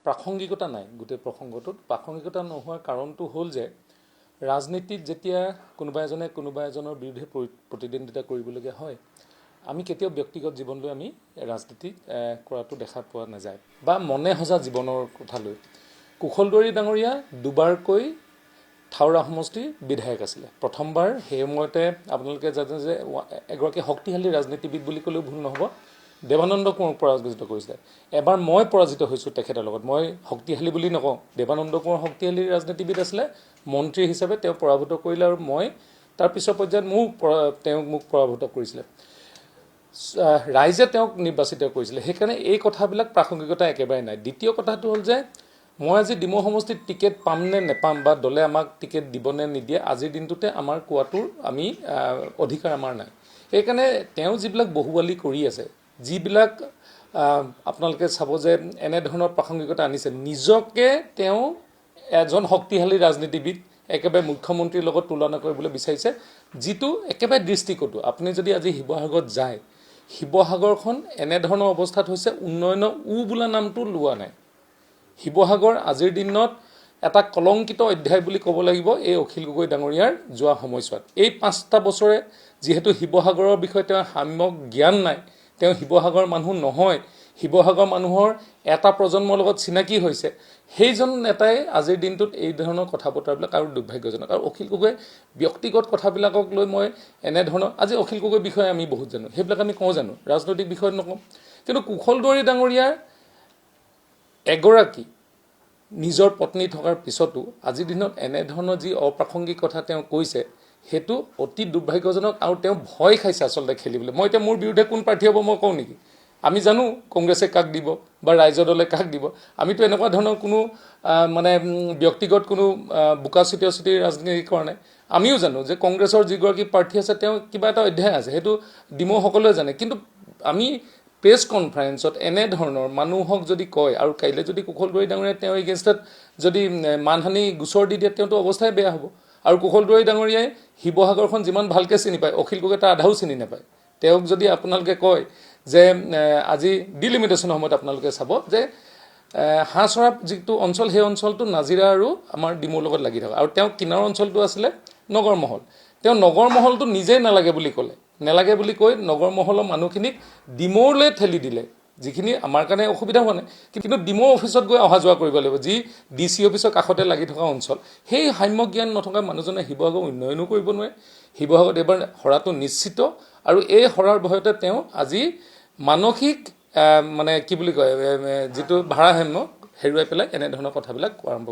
প্ৰাসংগিকতা নাই গোটেই প্ৰসংগটোত প্ৰাসংগিকতা নোহোৱাৰ কাৰণটো হ'ল যে ৰাজনীতিত যেতিয়া কোনোবা এজনৰ বিৰুদ্ধে প্ৰতিদ্বন্দ্বিতা কৰিবলগীয়া হয় আমি কেতিয়াও ব্যক্তিগত জীৱনলৈ আমি ৰাজনীতি কৰাটো দেখা পোৱা নাযায় বা মনে সজা জীৱনৰ কথা লৈ কুশল দুৱাৰী ডাঙৰীয়া দুবাৰকৈ থাওৰা সমষ্টিৰ বিধায়ক আছিলে প্ৰথমবাৰ সেই সময়তে আপোনালোকে জানে যে এগৰাকী শক্তিশালী ৰাজনীতিবিদ বুলি ক'লেও ভুল নহ'ব দেৱানন্দ কোঁৱৰক পৰাজিত কৰিছিলে এবাৰ মই পৰাজিত হৈছোঁ তেখেতৰ লগত মই শক্তিশালী বুলি নকওঁ দেৱানন্দ কোঁৱৰ শক্তিশালী ৰাজনীতিবিদ আছিলে মন্ত্ৰী হিচাপে তেওঁ পৰাভূত কৰিলে আৰু মই তাৰ পিছৰ পৰ্যায়ত মোক পৰাভূত কৰিছিলে ৰাইজে তেওঁক নিৰ্বাচিত কৰিছিলে সেইকাৰণে এই কথাবিলাক প্ৰাসংগিকতা একেবাৰে নাই দ্বিতীয় কথাটো হ'ল যে মই আজি ডিমৌ সমষ্টিত টিকেট পাম নে নেপাম বা দলে আমাক টিকেট দিব নে নিদিয়ে আজিৰ দিনটোতে আমাৰ কোৱাটোৰ আমি অধিকাৰ আমাৰ নাই সেইকাৰণে তেওঁ যিবিলাক বহুৱালি কৰি আছে যিবিলাক আপোনালোকে চাব যে এনেধৰণৰ প্ৰাসংগিকতা আনিছে নিজকে তেওঁ এজন শক্তিশালী ৰাজনীতিবিদ একেবাৰে মুখ্যমন্ত্ৰীৰ লগত তুলনা কৰিবলৈ বিচাৰিছে যিটো একেবাৰে দৃষ্টিকটু আপুনি যদি আজি শিৱসাগৰত যায় শিৱসাগৰখন এনেধৰণৰ অৱস্থাত হৈছে উন্নয়নৰ বোলা নামটো লোৱা নাই শিৱসাগৰ আজিৰ দিনত এটা কলংকিত অধ্যায় বুলি ক'ব লাগিব এই অখিল গগৈ ডাঙৰীয়াৰ যোৱা সময়ছোৱাত এই 5টা বছৰে যিহেতু শিৱসাগৰৰ বিষয়ে তেওঁৰ সাম্যক জ্ঞান নাই তেওঁ শিৱসাগৰ মানুহ নহয় শিৱসাগৰ মানুহৰ এটা প্ৰজন্মৰ লগত চিনাকি হৈছে সেইজন নেতাই আজিৰ দিনটোত এই ধৰণৰ কথা বতৰাবিলাক আৰু দুৰ্ভাগ্যজনক আৰু অখিল গগৈ ব্যক্তিগত কথাবিলাকক লৈ মই এনেধৰণৰ আজি অখিল গগৈৰ বিষয়ে আমি বহুত জানো সেইবিলাক আমি কওঁ জানো ৰাজনৈতিক বিষয়ত নকওঁ কিন্তু কুশল দুৱাৰী ডাঙৰীয়াৰ এগৰাকী নিজৰ পত্নী থকাৰ পিছতো আজিৰ দিনত এনেধৰণৰ যি অপ্ৰাসংগিক কথা তেওঁ কৈছে সেইটো অতি দুৰ্ভাগ্যজনক আৰু তেওঁ ভয় খাইছে আচলতে খেলিবলৈ মই এতিয়া মোৰ বিৰুদ্ধে কোন প্ৰাৰ্থী হ'ব মই কওঁ নেকি আমি জানো কংগ্ৰেছে কাক দিব বা ৰাইজৰ দলে কাক দিব আমিতো এনেকুৱা ধৰণৰ কোনো মানে ব্যক্তিগত কোনো বোকা চিটি ৰাজনীতি কৰা নাই আমিও জানো যে কংগ্ৰেছৰ যিগৰাকী প্ৰাৰ্থী আছে তেওঁ কিবা এটা অধ্যায় আছে সেইটো ডিমৌ সকলোৱে জানে কিন্তু আমি প্ৰেছ কনফাৰেন্সত এনেধৰণৰ মানুহক যদি কয় আৰু কাইলৈ যদি কুশল দুৱাৰী ডাঙৰীয়াই তেওঁ এগেইনষ্টত যদি মানহানি গোচৰ দি দিয়ে তেওঁতো অৱস্থাই বেয়া হ'ব আৰু কুশল দুৱাৰী ডাঙৰীয়াই শিৱসাগৰখন যিমান ভালকৈ চিনি পায় অখিল গগৈ তাৰ আধাও চিনি নাপায় তেওঁক যদি আপোনালোকে কয় যে আজি ডিলিমিটেশ্যনৰ সময়ত আপোনালোকে চাব যে হাঁহচৰা যিটো অঞ্চল সেই অঞ্চলটো নাজিৰা আৰু আমাৰ ডিমৌৰ লগত লাগি থকা আৰু তেওঁ কিনাৰ অঞ্চলটো আছিলে নগৰমহল তেওঁ নগৰমহলটো নিজেই নালাগে বুলি কৈ নগৰমহলৰ মানুহখিনিক ডিমৌলৈ ঠেলি দিলে যিখিনি আমাৰ কাৰণে অসুবিধা হোৱা নাই কিন্তু ডিমৌ অফিচত গৈ অহা যোৱা কৰিব লাগিব যি DC অফিচৰ কাষতে লাগি থকা অঞ্চল সেই সাম্য জ্ঞান নথকা মানুহজনে শিৱসাগৰ উন্নয়নো কৰিব নোৱাৰে শিৱসাগৰত এবাৰ হৰাটো নিশ্চিত আৰু এই হৰাৰ ভয়তে তেওঁ আজি মানসিক মানে কি বুলি কয় যিটো ভাৰসাম্য হেৰুৱাই পেলাই এনেধৰণৰ কথাবিলাক আৰম্ভ